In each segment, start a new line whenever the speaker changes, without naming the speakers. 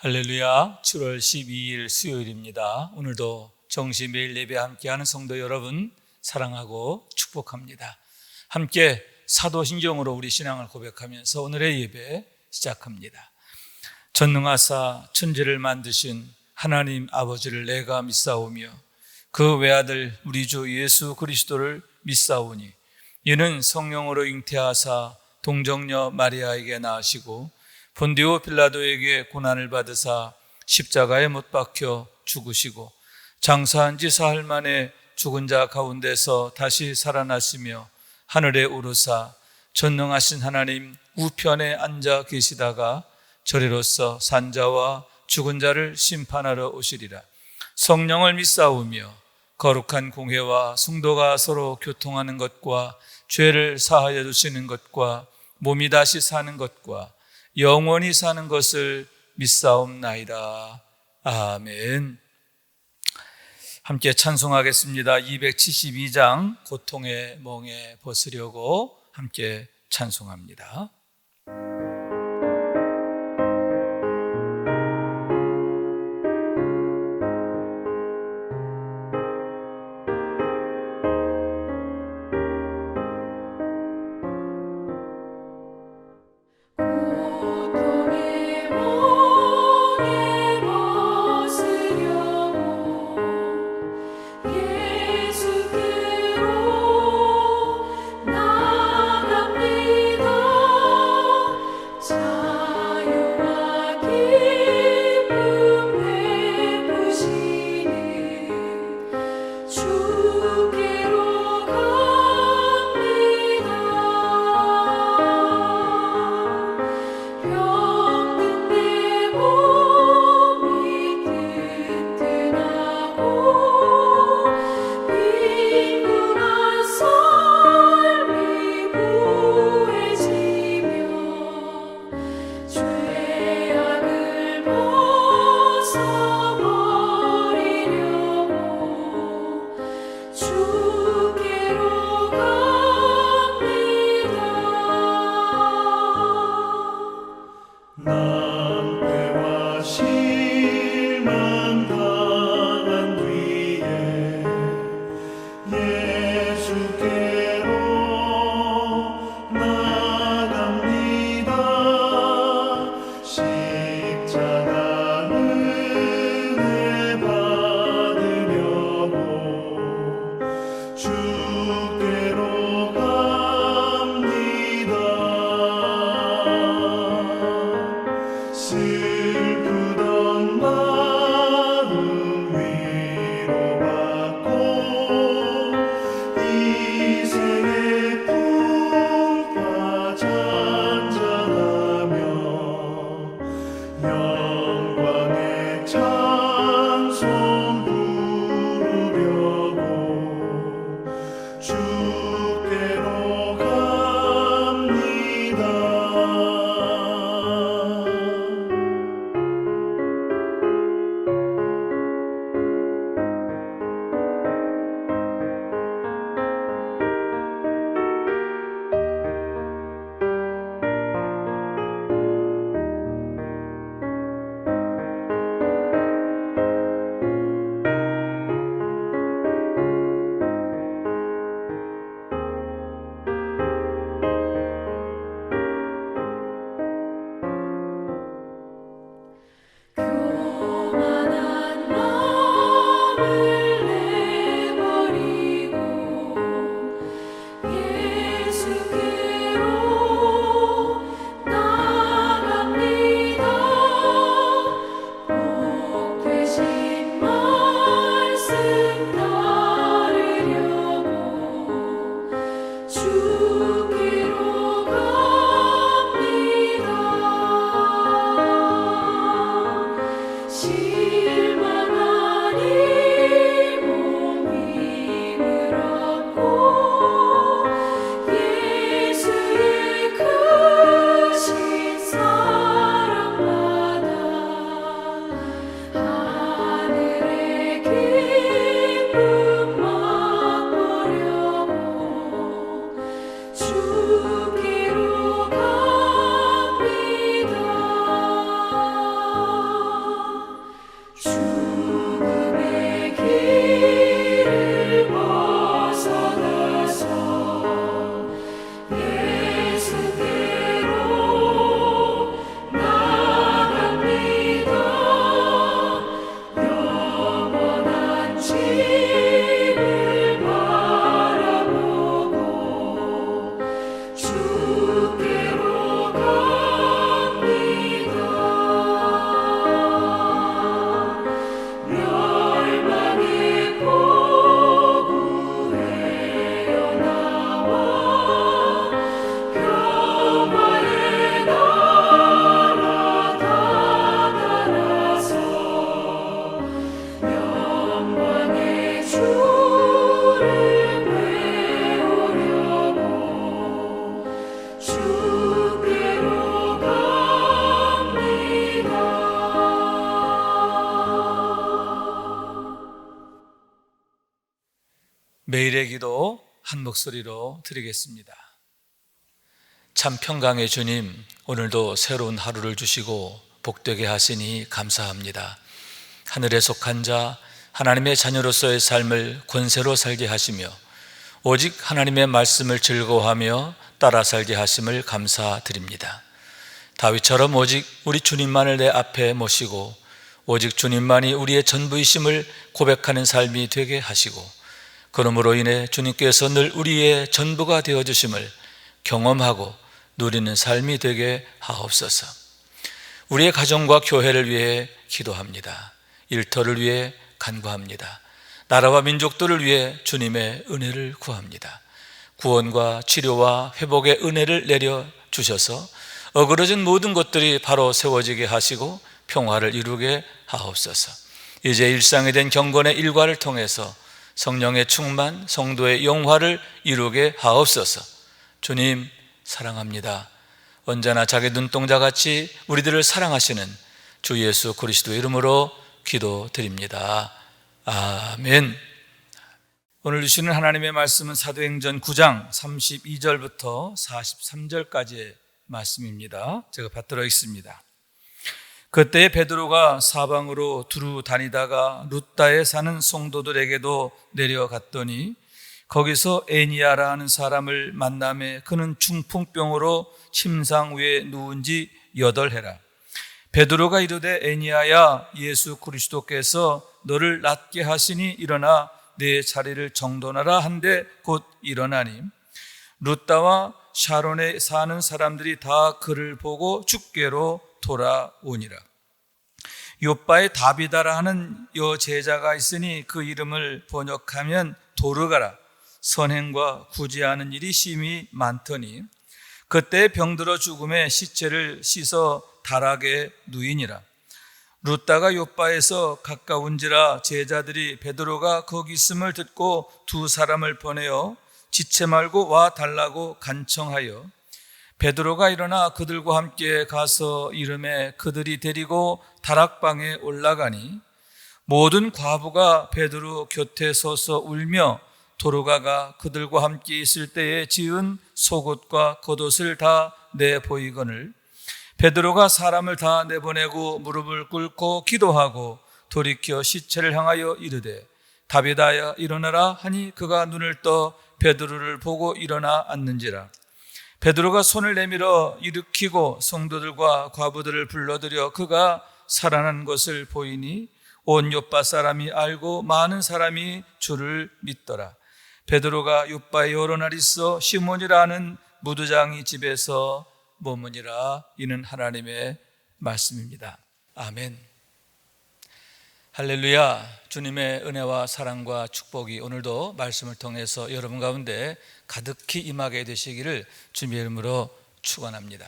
할렐루야. 7월 12일 수요일입니다. 오늘도 정시 매일 예배 함께하는 성도 여러분 사랑하고 축복합니다. 함께 사도신경으로 우리 신앙을 고백하면서 오늘의 예배 시작합니다. 전능하사 천지를 만드신 하나님 아버지를 내가 믿사오며 그 외아들 우리 주 예수 그리스도를 믿사오니 이는 성령으로 잉태하사 동정녀 마리아에게 낳으시고 본디오 빌라도에게 고난을 받으사 십자가에 못 박혀 죽으시고 장사한 지 사흘 만에 죽은 자 가운데서 다시 살아나시며 하늘에 오르사 전능하신 하나님 우편에 앉아 계시다가 저리로서 산자와 죽은 자를 심판하러 오시리라. 성령을 믿사오며 거룩한 공회와 성도가 서로 교통하는 것과 죄를 사하여 주시는 것과 몸이 다시 사는 것과 영원히 사는 것을 믿사옵나이다. 아멘. 함께 찬송하겠습니다. 272장 고통의 멍에 벗으려고 함께 찬송합니다. 매일의 기도 한 목소리로 드리겠습니다. 참 평강의 주님, 오늘도 새로운 하루를 주시고 복되게 하시니 감사합니다. 하늘에 속한 자, 하나님의 자녀로서의 삶을 권세로 살게 하시며 오직 하나님의 말씀을 즐거워하며 따라 살게 하심을 감사드립니다. 다윗처럼 오직 우리 주님만을 내 앞에 모시고 오직 주님만이 우리의 전부이심을 고백하는 삶이 되게 하시고, 그러므로 인해 주님께서 늘 우리의 전부가 되어주심을 경험하고 누리는 삶이 되게 하옵소서. 우리의 가정과 교회를 위해 기도합니다. 일터를 위해 간구합니다. 나라와 민족들을 위해 주님의 은혜를 구합니다. 구원과 치료와 회복의 은혜를 내려주셔서 어그러진 모든 것들이 바로 세워지게 하시고 평화를 이루게 하옵소서. 이제 일상이 된 경건의 일과를 통해서 성령의 충만, 성도의 영화를 이루게 하옵소서. 주님 사랑합니다. 언제나 자기 눈동자같이 우리들을 사랑하시는 주 예수 그리스도의 이름으로 기도드립니다. 아멘. 오늘 주시는 하나님의 말씀은 사도행전 9장 32절부터 43절까지의 말씀입니다. 제가 받들어 있습니다. 그때 베드로가 사방으로 두루 다니다가 룻다에 사는 성도들에게도 내려갔더니 거기서 에니야라 하는 사람을 만나매 그는 중풍병으로 침상 위에 누운 지 8해라. 베드로가 이르되 에니야야, 예수 그리스도께서 너를 낫게 하시니 일어나 내 자리를 정돈하라 한데 곧 일어나니 룻다와 샤론에 사는 사람들이 다 그를 보고 주께로 돌아오니라. 요바에 다비다라 하는 여제자가 있으니 그 이름을 번역하면 도르가라. 선행과 구제하는 일이 심히 많더니 그때 병들어 죽음에 시체를 씻어 다락에 누이니라. 룻다가 요바에서 가까운지라 제자들이 베드로가 거기 있음을 듣고 두 사람을 보내어 지체 말고 와 달라고 간청하여 베드로가 일어나 그들과 함께 가서 이름에 그들이 데리고 다락방에 올라가니 모든 과부가 베드로 곁에 서서 울며 도르가가 그들과 함께 있을 때에 지은 속옷과 겉옷을 다 내보이거늘 베드로가 사람을 다 내보내고 무릎을 꿇고 기도하고 돌이켜 시체를 향하여 이르되 다비다야 일어나라 하니 그가 눈을 떠 베드로를 보고 일어나 앉는지라. 베드로가 손을 내밀어 일으키고 성도들과 과부들을 불러들여 그가 살아난 것을 보이니 온 요빠 사람이 알고 많은 사람이 주를 믿더라. 베드로가 요빠에 여러 날 있어 시몬이라 하는 무두장이 집에서 머무니라. 이는 하나님의 말씀입니다. 아멘. 할렐루야. 주님의 은혜와 사랑과 축복이 오늘도 말씀을 통해서 여러분 가운데 가득히 임하게 되시기를 주님의 이름으로 축원합니다.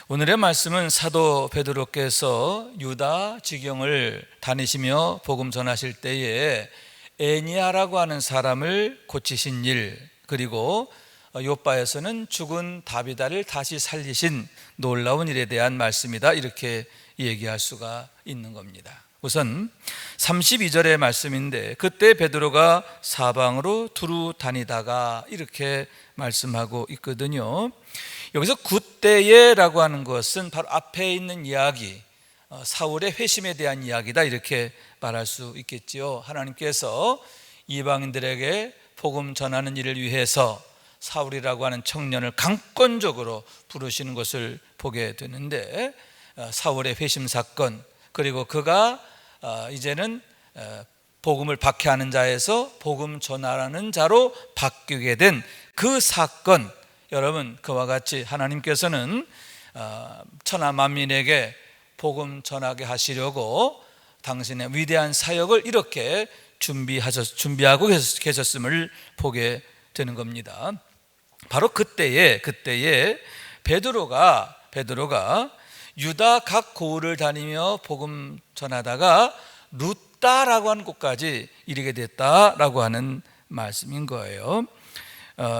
오늘의 말씀은 사도 베드로께서 유다 지경을 다니시며 복음 전하실 때에 에니야라고 하는 사람을 고치신 일, 그리고 요바에서는 죽은 다비다를 다시 살리신 놀라운 일에 대한 말씀이다, 이렇게 얘기할 수가 있는 겁니다. 우선 32절의 말씀인데 그때 베드로가 사방으로 두루 다니다가 이렇게 말씀하고 있거든요. 여기서 그때에라고 하는 것은 바로 앞에 있는 이야기, 사울의 회심에 대한 이야기다, 이렇게 말할 수 있겠지요. 하나님께서 이방인들에게 복음 전하는 일을 위해서 사울이라고 하는 청년을 강권적으로 부르시는 것을 보게 되는데, 사울의 회심 사건, 그리고 그가 이제는 복음을 박해하는 자에서 복음 전하라는 자로 바뀌게 된 그 사건, 여러분 그와 같이 하나님께서는 천하 만민에게 복음 전하게 하시려고 당신의 위대한 사역을 이렇게 준비하고 계셨음을 보게 되는 겁니다. 바로 그때에 베드로가 유다 각 고을을 다니며 복음 전하다가 룻다라고 하는 곳까지 이르게 됐다라고 하는 말씀인 거예요.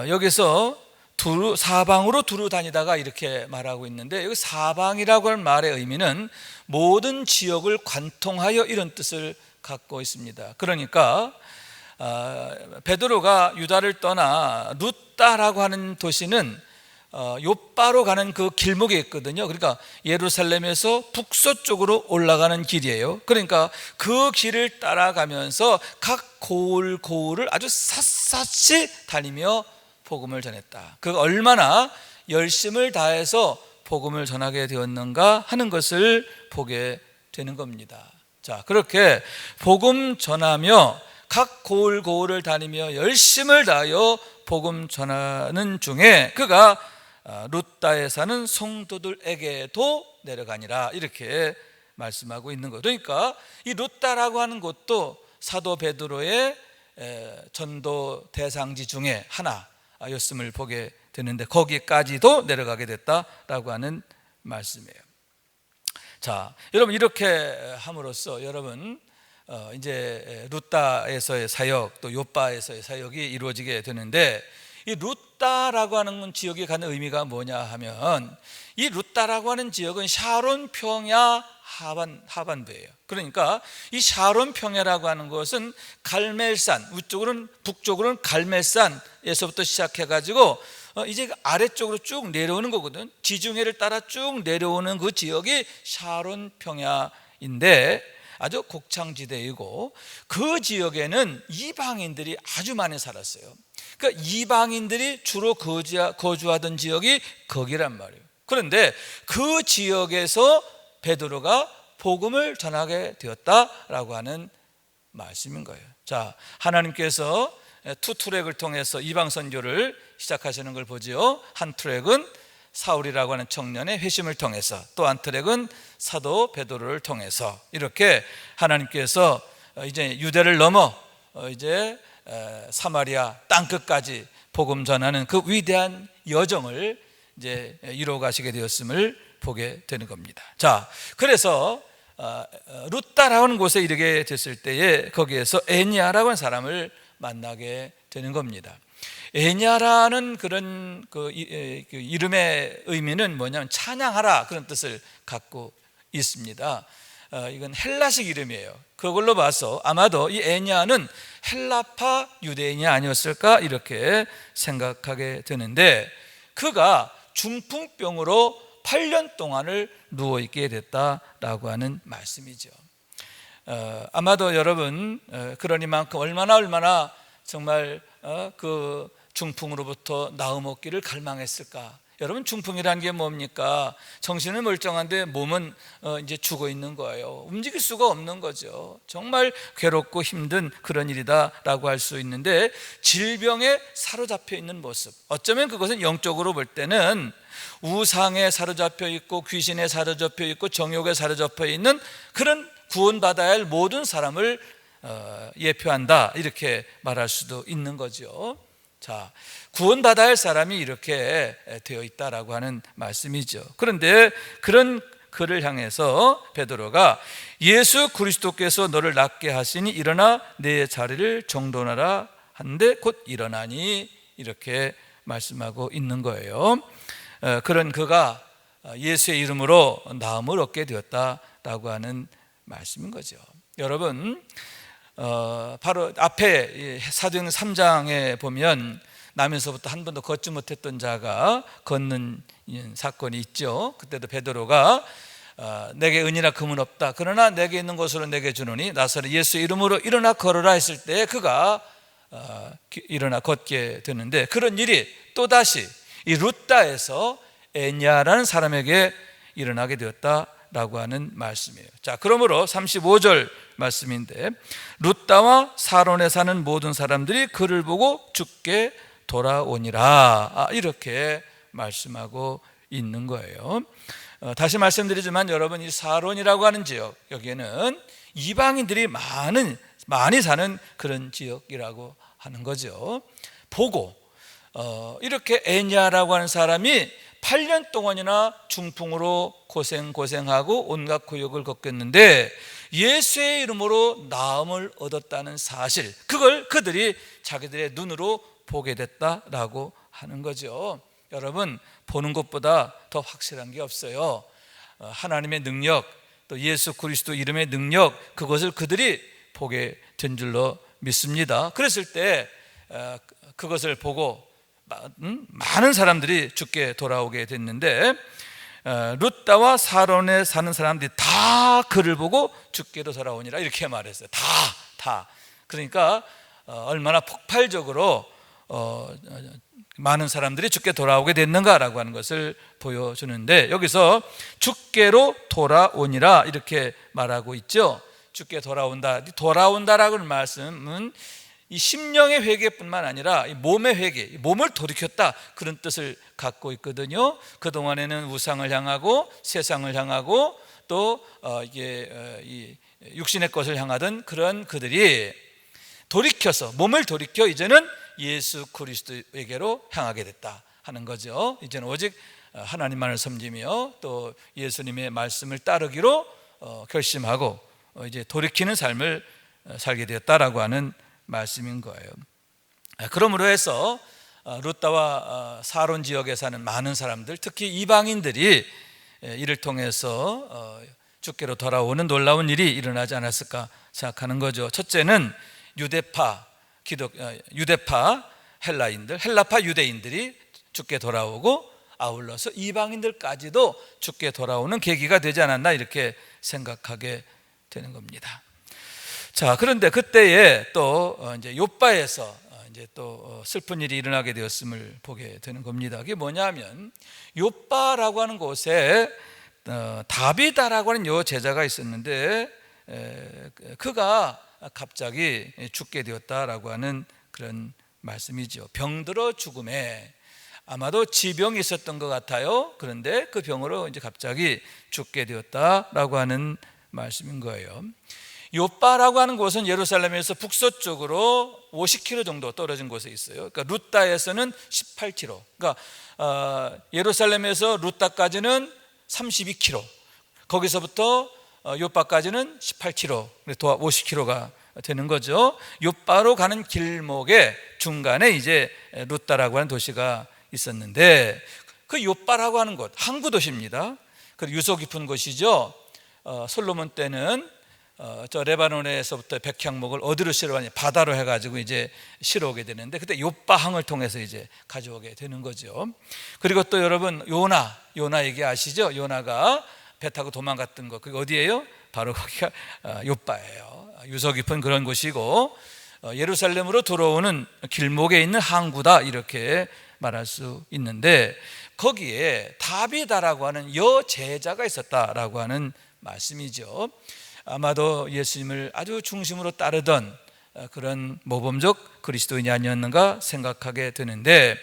여기서 사방으로 두루 다니다가 이렇게 말하고 있는데, 여기 사방이라고 하는 말의 의미는 모든 지역을 관통하여 이런 뜻을 갖고 있습니다. 그러니까 베드로가 유다를 떠나 룻다라고 하는 도시는 요바로 가는 그 길목에 있거든요. 그러니까 예루살렘에서 북서쪽으로 올라가는 길이에요. 그러니까 그 길을 따라가면서 각 고을을 아주 샅샅이 다니며 복음을 전했다. 그 얼마나 열심을 다해서 복음을 전하게 되었는가 하는 것을 보게 되는 겁니다. 자, 그렇게 복음 전하며 각 고을을 다니며 열심을 다하여 복음 전하는 중에 그가 룻다에 사는 성도들에게도 내려가니라, 이렇게 말씀하고 있는 거예요. 그러니까 이 룻다라고 하는 곳도 사도 베드로의 전도 대상지 중에 하나였음을 보게 되는데 거기까지도 내려가게 됐다라고 하는 말씀이에요. 자, 여러분, 이렇게 함으로써 여러분 이제 룻다에서의 사역, 또 요바에서의 사역이 이루어지게 되는데, 이 룻다라고 하는 지역에 가는 의미가 뭐냐 하면, 이 룻다라고 하는 지역은 샤론 평야 하반부예요. 그러니까 이 샤론 평야라고 하는 것은 갈멜산, 북쪽으로는 갈멜산에서부터 시작해가지고 이제 아래쪽으로 쭉 내려오는 거거든. 지중해를 따라 쭉 내려오는 그 지역이 샤론 평야인데 아주 곡창지대이고, 그 지역에는 이방인들이 아주 많이 살았어요. 그러니까 이방인들이 주로 거주하던 지역이 거기란 말이에요. 그런데 그 지역에서 베드로가 복음을 전하게 되었다라고 하는 말씀인 거예요. 자, 하나님께서 투 트랙을 통해서 이방 선교를 시작하시는 걸 보지요. 한 트랙은 사울이라고 하는 청년의 회심을 통해서, 또 한 트랙은 사도 베드로를 통해서, 이렇게 하나님께서 이제 유대를 넘어 이제 사마리아 땅끝까지 복음 전하는 그 위대한 여정을 이제 이루어 가시게 되었음을 보게 되는 겁니다. 자, 그래서 룻다라는 곳에 이르게 됐을 때에 거기에서 에니야라고 하는 사람을 만나게 되는 겁니다. 에냐라는 그런 그 이름의 의미는 뭐냐면 찬양하라, 그런 뜻을 갖고 있습니다. 이건 헬라식 이름이에요. 그걸로 봐서 아마도 이 에냐는 헬라파 유대인이 아니었을까 이렇게 생각하게 되는데, 그가 중풍병으로 8년 동안을 누워있게 됐다라고 하는 말씀이죠. 아마도 여러분 그러니만큼 얼마나 정말 그 중풍으로부터 나음 얻기를 갈망했을까. 여러분, 중풍이라는 게 뭡니까? 정신은 멀쩡한데 몸은 이제 죽어 있는 거예요. 움직일 수가 없는 거죠. 정말 괴롭고 힘든 그런 일이다라고 할 수 있는데, 질병에 사로잡혀 있는 모습, 어쩌면 그것은 영적으로 볼 때는 우상에 사로잡혀 있고 귀신에 사로잡혀 있고 정욕에 사로잡혀 있는 그런 구원받아야 할 모든 사람을 예표한다, 이렇게 말할 수도 있는 거죠. 자, 구원받아야 할 사람이 이렇게 되어 있다라고 하는 말씀이죠. 그런데 그런 그를 향해서 베드로가 예수 그리스도께서 너를 낫게 하시니 일어나 내 자리를 정돈하라 하는데 곧 일어나니, 이렇게 말씀하고 있는 거예요. 그런 그가 예수의 이름으로 나음을 얻게 되었다라고 하는 말씀인 거죠. 여러분, 바로 앞에 사도행전 3장에 보면 나면서부터 한 번도 걷지 못했던 자가 걷는 사건이 있죠. 그때도 베드로가 내게 은이나 금은 없다, 그러나 내게 있는 것으로 내게 주노니 나사렛 예수의 이름으로 일어나 걸어라 했을 때 그가 일어나 걷게 되는데, 그런 일이 또다시 이 룻다에서 에냐라는 사람에게 일어나게 되었다라고 하는 말씀이에요. 자, 그러므로 35절 말씀인데, 룻다와 사론에 사는 모든 사람들이 그를 보고 주께 돌아오니라, 이렇게 말씀하고 있는 거예요. 다시 말씀드리지만 여러분, 이 사론이라고 하는 지역, 여기에는 이방인들이 많이 사는 그런 지역이라고 하는 거죠. 보고 이렇게 에냐라고 하는 사람이 8년 동안이나 중풍으로 고생하고 온갖 고역을 겪었는데 예수의 이름으로 나음을 얻었다는 사실, 그걸 그들이 자기들의 눈으로 보게 됐다라고 하는 거죠. 여러분, 보는 것보다 더 확실한 게 없어요. 하나님의 능력, 또 예수 그리스도 이름의 능력, 그것을 그들이 보게 된 줄로 믿습니다. 그랬을 때 그것을 보고 많은 사람들이 죽게 돌아오게 됐는데 룻다와 사론에 사는 사람들이 다 그를 보고 죽게로 돌아오니라 이렇게 말했어요. 다. 그러니까 얼마나 폭발적으로 많은 사람들이 죽게 돌아오게 됐는가라고 하는 것을 보여주는데, 여기서 죽게로 돌아오니라 이렇게 말하고 있죠. 죽게 돌아온다라고 하는 말씀은 이 심령의 회개뿐만 아니라 이 몸의 회개, 몸을 돌이켰다, 그런 뜻을 갖고 있거든요. 그동안에는 우상을 향하고 세상을 향하고 또 이 육신의 것을 향하던 그런 그들이 돌이켜서 몸을 돌이켜 이제는 예수 그리스도에게로 향하게 됐다 하는 거죠. 이제는 오직 하나님만을 섬기며 또 예수님의 말씀을 따르기로 결심하고 이제 돌이키는 삶을 살게 되었다라고 하는 말씀인 거예요. 그러므로 해서 룻다와 사론 지역에 사는 많은 사람들, 특히 이방인들이 이를 통해서 죽게로 돌아오는 놀라운 일이 일어나지 않았을까 생각하는 거죠. 첫째는 유대파 헬라인들, 헬라파 유대인들이 죽게 돌아오고 아울러서 이방인들까지도 죽게 돌아오는 계기가 되지 않았나 이렇게 생각하게 되는 겁니다. 자, 그런데 그때에 또 이제 욥바에서 이제 또 슬픈 일이 일어나게 되었음을 보게 되는 겁니다. 그게 뭐냐면 욥바라고 하는 곳에 다비다라고 하는 요 제자가 있었는데 그가 갑자기 죽게 되었다라고 하는 그런 말씀이죠. 병들어 죽음에, 아마도 지병이 있었던 것 같아요. 그런데 그 병으로 이제 갑자기 죽게 되었다라고 하는 말씀인 거예요. 욥바라고 하는 곳은 예루살렘에서 북서쪽으로 50km 정도 떨어진 곳에 있어요. 그러니까 룻다에서는 18km. 그러니까 예루살렘에서 룻다까지는 32km. 거기서부터 욥바까지는 18km, 50km가 되는 거죠. 욥바로 가는 길목의 중간에 이제 룻다라고 하는 도시가 있었는데, 그 욥바라고 하는 곳 항구 도시입니다. 그리고 유서 깊은 곳이죠. 솔로몬 때는 저 레바논에서부터 백향목을 어디로 실어가냐, 바다로 해가지고 이제 실어오게 되는데, 그때 욥바항을 통해서 이제 가져오게 되는 거죠. 그리고 또 여러분 요나 얘기 아시죠? 요나가 배 타고 도망갔던 거, 그게 어디예요? 바로 거기가 욥바예요. 유서 깊은 그런 곳이고 예루살렘으로 들어오는 길목에 있는 항구다 이렇게 말할 수 있는데, 거기에 다비다라고 하는 여제자가 있었다라고 하는 말씀이죠. 아마도 예수님을 아주 중심으로 따르던 그런 모범적 그리스도인이 아니었는가 생각하게 되는데,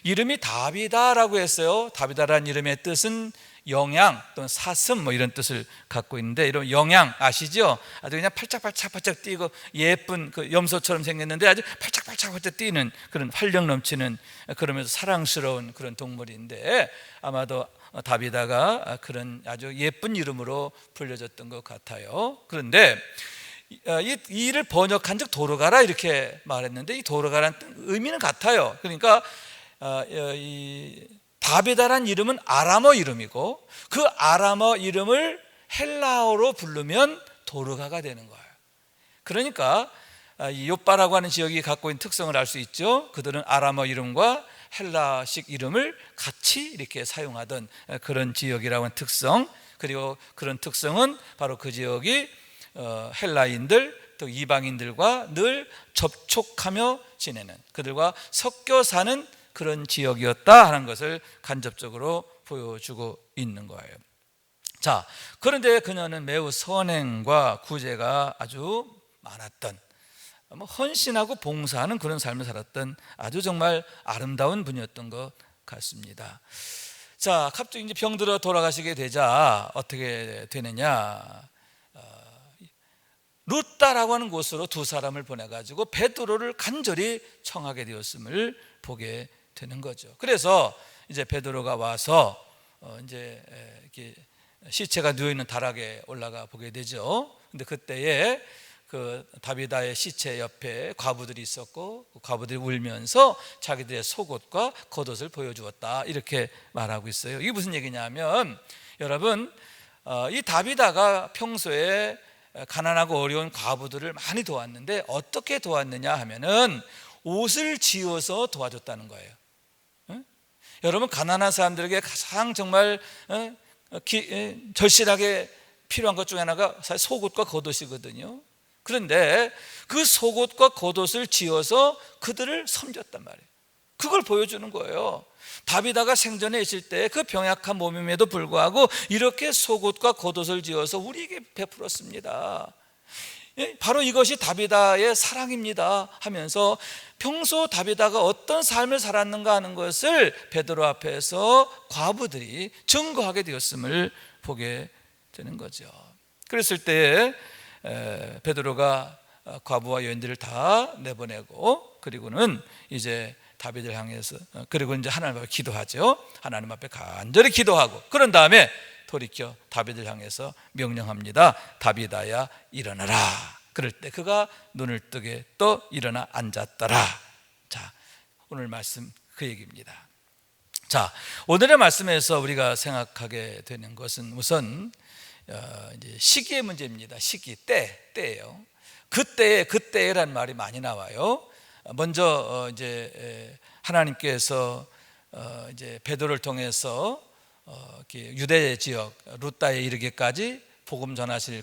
이름이 다비다라고 했어요. 다비다라는 이름의 뜻은 영양 또는 사슴 뭐 이런 뜻을 갖고 있는데, 이런 영양 아시죠? 아주 그냥 팔짝팔짝 뛰고 예쁜 그 염소처럼 생겼는데 아주 팔짝팔짝 뛰는 그런 활력 넘치는, 그러면서 사랑스러운 그런 동물인데, 아마도 다비다가 그런 아주 예쁜 이름으로 불려졌던 것 같아요. 그런데 이 일을 번역한 즉 도로가라 이렇게 말했는데, 이 도로가라는 의미는 같아요. 그러니까 이 다비다란 이름은 아람어 이름이고, 그 아람어 이름을 헬라어로 부르면 도르가가 되는 거예요. 그러니까 이 욥바라고 하는 지역이 갖고 있는 특성을 알 수 있죠. 그들은 아람어 이름과 헬라식 이름을 같이 이렇게 사용하던 그런 지역이라고 하는 특성, 그리고 그런 특성은 바로 그 지역이 헬라인들 또 이방인들과 늘 접촉하며 지내는, 그들과 섞여 사는 그런 지역이었다 하는 것을 간접적으로 보여주고 있는 거예요. 자, 그런데 그녀는 매우 선행과 구제가 아주 많았던, 헌신하고 봉사하는 그런 삶을 살았던 아주 정말 아름다운 분이었던 것 같습니다. 자, 갑자기 이제 병들어 돌아가시게 되자 어떻게 되느냐, 룻다라고 하는 곳으로 두 사람을 보내가지고 베드로를 간절히 청하게 되었음을 보게 되는 거죠. 그래서 이제 베드로가 와서 이제 이렇게 시체가 누워 있는 다락에 올라가 보게 되죠. 근데 그때에 그 다비다의 시체 옆에 과부들이 있었고, 그 과부들이 울면서 자기들의 속옷과 겉옷을 보여주었다 이렇게 말하고 있어요. 이게 무슨 얘기냐면, 여러분 이 다비다가 평소에 가난하고 어려운 과부들을 많이 도왔는데 어떻게 도왔느냐 하면은 옷을 지어서 도와줬다는 거예요. 여러분, 가난한 사람들에게 가장 정말 절실하게 필요한 것 중에 하나가 사실 속옷과 겉옷이거든요. 그런데 그 속옷과 겉옷을 지어서 그들을 섬겼단 말이에요. 그걸 보여주는 거예요. 다비다가 생전에 있을 때 그 병약한 몸임에도 불구하고 이렇게 속옷과 겉옷을 지어서 우리에게 베풀었습니다. 바로 이것이 다비다의 사랑입니다 하면서 평소 다비다가 어떤 삶을 살았는가 하는 것을 베드로 앞에서 과부들이 증거하게 되었음을 보게 되는 거죠. 그랬을 때 베드로가 과부와 여인들을 다 내보내고 그리고는 이제 다윗을 향해서 그리고 이제 하나님 앞에 기도하죠. 하나님 앞에 간절히 기도하고 그런 다음에 돌이켜 다윗을 향해서 명령합니다. 다윗아야 일어나라. 그럴 때 그가 눈을 뜨게 또 일어나 앉았더라. 자, 오늘 말씀 그 얘기입니다. 자, 오늘의 말씀에서 우리가 생각하게 되는 것은 우선 이제 시기의 문제입니다. 시기, 때예요. 그때라는 말이 많이 나와요. 먼저 이제 하나님께서 이제 베드로를 통해서 유대 지역 루다에 이르기까지 복음 전하실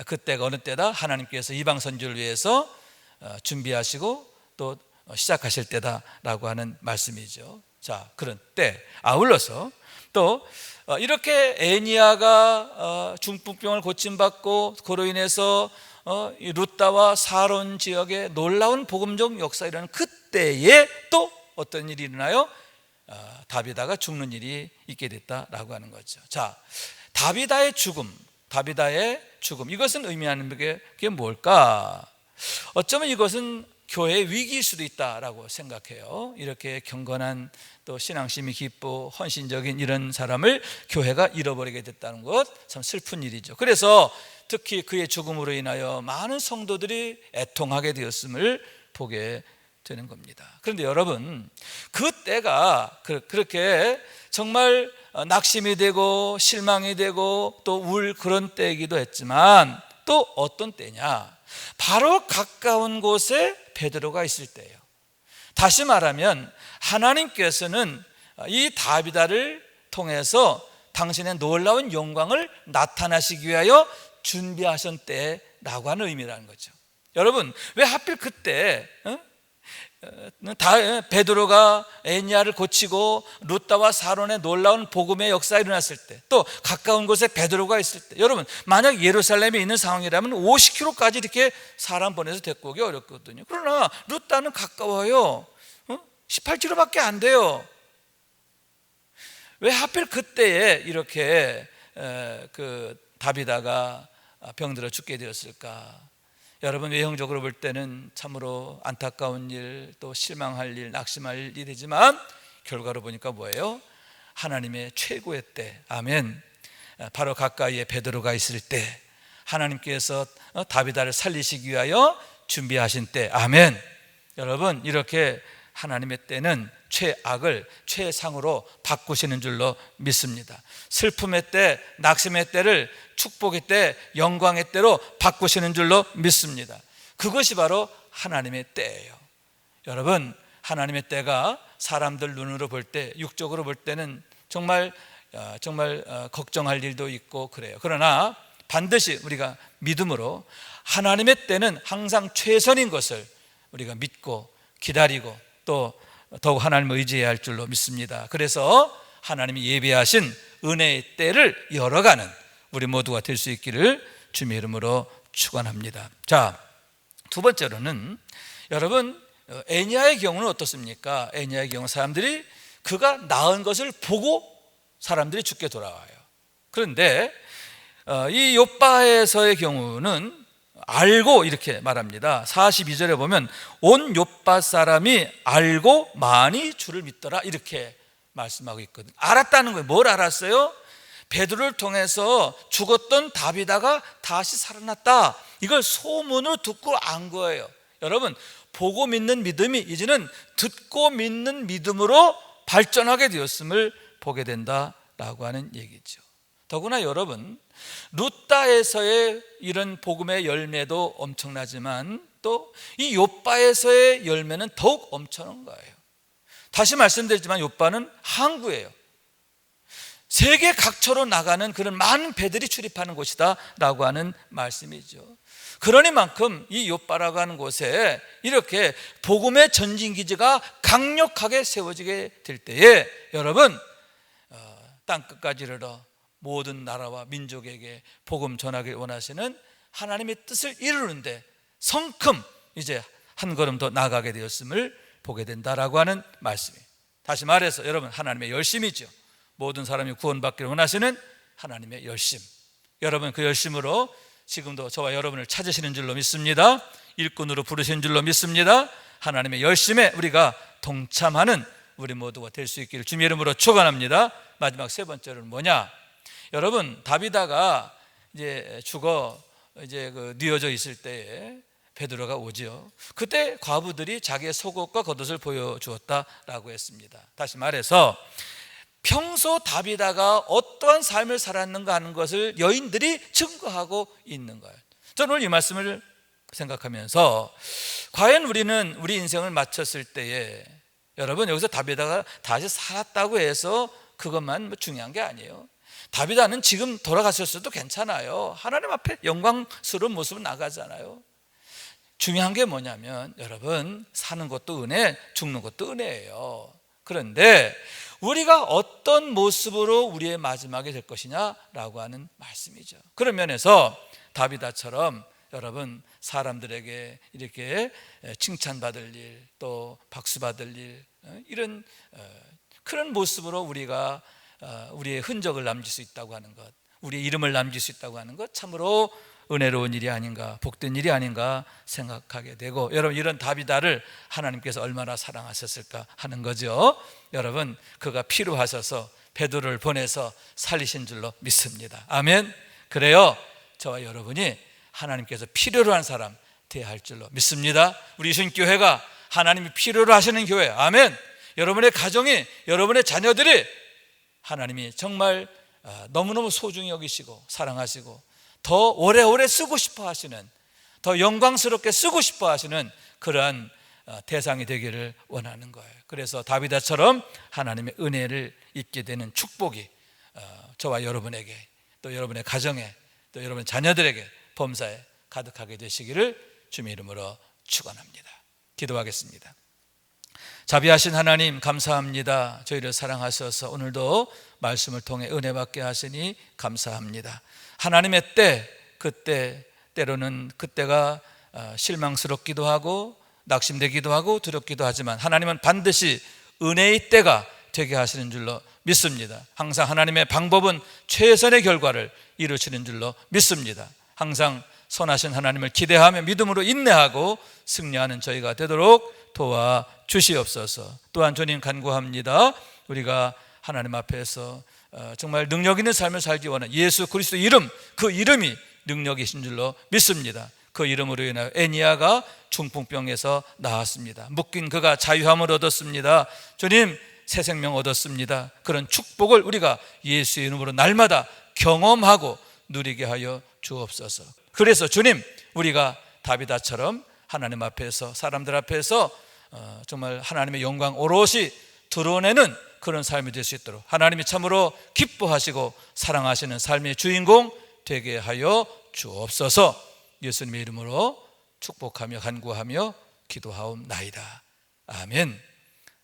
그때가 어느 때다? 하나님께서 이방 선지를 위해서 준비하시고 또 시작하실 때다라고 하는 말씀이죠. 자, 그런 때 아울러서 또 이렇게 에니야가 중풍병을 고침받고 그로 인해서 루다와 사론 지역에 놀라운 복음적 역사라는 그때에 또 어떤 일이 일어나요? 다비다가 죽는 일이 있게 됐다라고 하는 거죠. 자, 다비다의 죽음 이것은 의미하는 게 뭘까? 어쩌면 이것은 교회의 위기일 수도 있다라고 생각해요. 이렇게 경건한 또 신앙심이 깊고 헌신적인 이런 사람을 교회가 잃어버리게 됐다는 것 참 슬픈 일이죠. 그래서 특히 그의 죽음으로 인하여 많은 성도들이 애통하게 되었음을 보게 되는 겁니다. 그런데 여러분, 그 때가 그렇게 정말 낙심이 되고 실망이 되고 또 그런 때이기도 했지만 또 어떤 때냐? 바로 가까운 곳에 베드로가 있을 때예요. 다시 말하면 하나님께서는 이 다비다를 통해서 당신의 놀라운 영광을 나타나시기 위하여 준비하신 때라고 하는 의미라는 거죠. 여러분, 왜 하필 그때 베드로가 에니야를 고치고 루다와 사론의 놀라운 복음의 역사가 일어났을 때, 또 가까운 곳에 베드로가 있을 때, 여러분 만약 예루살렘에 있는 상황이라면 50km까지 이렇게 사람 보내서 데리고 오기 어렵거든요. 그러나 루다는 가까워요. 18km밖에 안 돼요. 왜 하필 그때에 이렇게 다비다가 병들어 죽게 되었을까? 여러분, 외형적으로 볼 때는 참으로 안타까운 일, 또 실망할 일, 낙심할 일이지만 결과로 보니까 뭐예요? 하나님의 최고의 때, 아멘. 바로 가까이에 베드로가 있을 때 하나님께서 다비다를 살리시기 위하여 준비하신 때, 아멘. 여러분, 이렇게 하나님의 때는 최악을 최상으로 바꾸시는 줄로 믿습니다. 슬픔의 때, 낙심의 때를 축복의 때, 영광의 때로 바꾸시는 줄로 믿습니다. 그것이 바로 하나님의 때예요. 여러분, 하나님의 때가 사람들 눈으로 볼 때, 육적으로 볼 때는 정말 걱정할 일도 있고 그래요. 그러나 반드시 우리가 믿음으로 하나님의 때는 항상 최선인 것을 우리가 믿고 기다리고 또 더욱 하나님을 의지해야 할 줄로 믿습니다. 그래서 하나님이 예비하신 은혜의 때를 열어가는 우리 모두가 될 수 있기를 주님의 이름으로 축원합니다. 자, 두 번째로는 여러분, 에니야의 경우는 어떻습니까? 에니야의 경우 사람들이 그가 나은 것을 보고 사람들이 죽게 돌아와요. 그런데 이 욥바에서의 경우는 알고 이렇게 말합니다. 42절에 보면 온 욥바 사람이 알고 많이 주를 믿더라 이렇게 말씀하고 있거든요. 알았다는 거예요. 뭘 알았어요? 베드로를 통해서 죽었던 다비다가 다시 살아났다. 이걸 소문으로 듣고 안 거예요. 여러분, 보고 믿는 믿음이 이제는 듣고 믿는 믿음으로 발전하게 되었음을 보게 된다라고 하는 얘기죠. 더구나 여러분, 룻다에서의 이런 복음의 열매도 엄청나지만 또 이 욥바에서의 열매는 더욱 엄청난 거예요. 다시 말씀드리지만 욥바는 항구예요. 세계 각처로 나가는 그런 많은 배들이 출입하는 곳이다 라고 하는 말씀이죠. 그러니만큼 이 욥바라고 하는 곳에 이렇게 복음의 전진기지가 강력하게 세워지게 될 때에 여러분, 땅끝까지 이르러 모든 나라와 민족에게 복음 전하길 원하시는 하나님의 뜻을 이루는데 성큼 이제 한 걸음 더 나아가게 되었음을 보게 된다라고 하는 말씀이에요. 다시 말해서 여러분, 하나님의 열심이죠. 모든 사람이 구원받기를 원하시는 하나님의 열심, 여러분 그 열심으로 지금도 저와 여러분을 찾으시는 줄로 믿습니다. 일꾼으로 부르신 줄로 믿습니다. 하나님의 열심에 우리가 동참하는 우리 모두가 될 수 있기를 주님의 이름으로 축원합니다. 마지막 세 번째로는 뭐냐? 여러분, 다비다가 이제 죽어 이제 뉘어져 있을 때에 베드로가 오죠. 그때 과부들이 자기의 속옷과 겉옷을 보여주었다라고 했습니다. 다시 말해서 평소 다비다가 어떠한 삶을 살았는가 하는 것을 여인들이 증거하고 있는 거예요. 저는 오늘 이 말씀을 생각하면서 과연 우리는 우리 인생을 마쳤을 때에 여러분, 여기서 다비다가 다시 살았다고 해서 그것만 중요한 게 아니에요. 다비다는 지금 돌아가셨어도 괜찮아요. 하나님 앞에 영광스러운 모습으로 나가잖아요. 중요한 게 뭐냐면 여러분, 사는 것도 은혜, 죽는 것도 은혜예요. 그런데 우리가 어떤 모습으로 우리의 마지막이 될 것이냐라고 하는 말씀이죠. 그런 면에서 다비다처럼 여러분, 사람들에게 이렇게 칭찬받을 일, 또 박수받을 일, 이런 그런 모습으로 우리가 우리의 흔적을 남길 수 있다고 하는 것, 우리의 이름을 남길 수 있다고 하는 것, 참으로 은혜로운 일이 아닌가, 복된 일이 아닌가 생각하게 되고, 여러분, 이런 다비다를 하나님께서 얼마나 사랑하셨을까 하는 거죠. 여러분, 그가 필요하셔서 베드로를 보내서 살리신 줄로 믿습니다. 아멘. 그래요, 저와 여러분이 하나님께서 필요로 한 사람 되어야 할 줄로 믿습니다. 우리 이순교회가 하나님이 필요로 하시는 교회. 아멘. 여러분의 가정이, 여러분의 자녀들이 하나님이 정말 너무너무 소중히 여기시고 사랑하시고 더 오래오래 쓰고 싶어 하시는, 더 영광스럽게 쓰고 싶어 하시는 그러한 대상이 되기를 원하는 거예요. 그래서 다비다처럼 하나님의 은혜를 입게 되는 축복이 저와 여러분에게, 또 여러분의 가정에, 또 여러분의 자녀들에게, 범사에 가득하게 되시기를 주님의 이름으로 축원합니다. 기도하겠습니다. 자비하신 하나님, 감사합니다. 저희를 사랑하셔서 오늘도 말씀을 통해 은혜 받게 하시니 감사합니다. 하나님의 때, 그때, 때로는 그때가 실망스럽기도 하고 낙심되기도 하고 두렵기도 하지만 하나님은 반드시 은혜의 때가 되게 하시는 줄로 믿습니다. 항상 하나님의 방법은 최선의 결과를 이루시는 줄로 믿습니다. 항상 선하신 하나님을 기대하며 믿음으로 인내하고 승리하는 저희가 되도록 도와주시옵소서. 또한 주님 간구합니다. 우리가 하나님 앞에서 정말 능력 있는 삶을 살기 원하는 예수 그리스도 이름, 그 이름이 능력이신 줄로 믿습니다. 그 이름으로 인하여 애니야가 중풍병에서 나았습니다. 묶인 그가 자유함을 얻었습니다. 주님, 새 생명 얻었습니다. 그런 축복을 우리가 예수의 이름으로 날마다 경험하고 누리게 하여 주옵소서. 그래서 주님, 우리가 다비다처럼 하나님 앞에서, 사람들 앞에서 정말 하나님의 영광 오롯이 드러내는 그런 삶이 될 수 있도록 하나님이 참으로 기뻐하시고 사랑하시는 삶의 주인공 되게 하여 주옵소서. 예수님의 이름으로 축복하며 간구하며 기도하옵나이다. 아멘.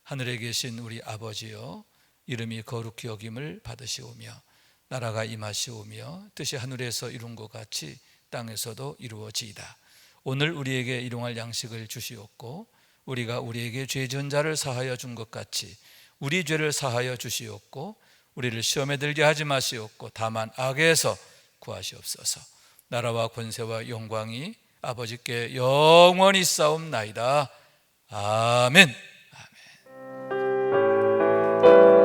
하늘에 계신 우리 아버지여, 이름이 거룩히 여김을 받으시오며 나라가 임하시오며 뜻이 하늘에서 이룬 것 같이 땅에서도 이루어지이다. 오늘 우리에게 일용할 양식을 주시옵고 우리가 우리에게 죄 지은 자를 사하여 준 것 같이 우리 죄를 사하여 주시옵고 우리를 시험에 들게 하지 마시옵고 다만 악에서 구하시옵소서. 나라와 권세와 영광이 아버지께 영원히 싸움나이다. 아멘. 아멘.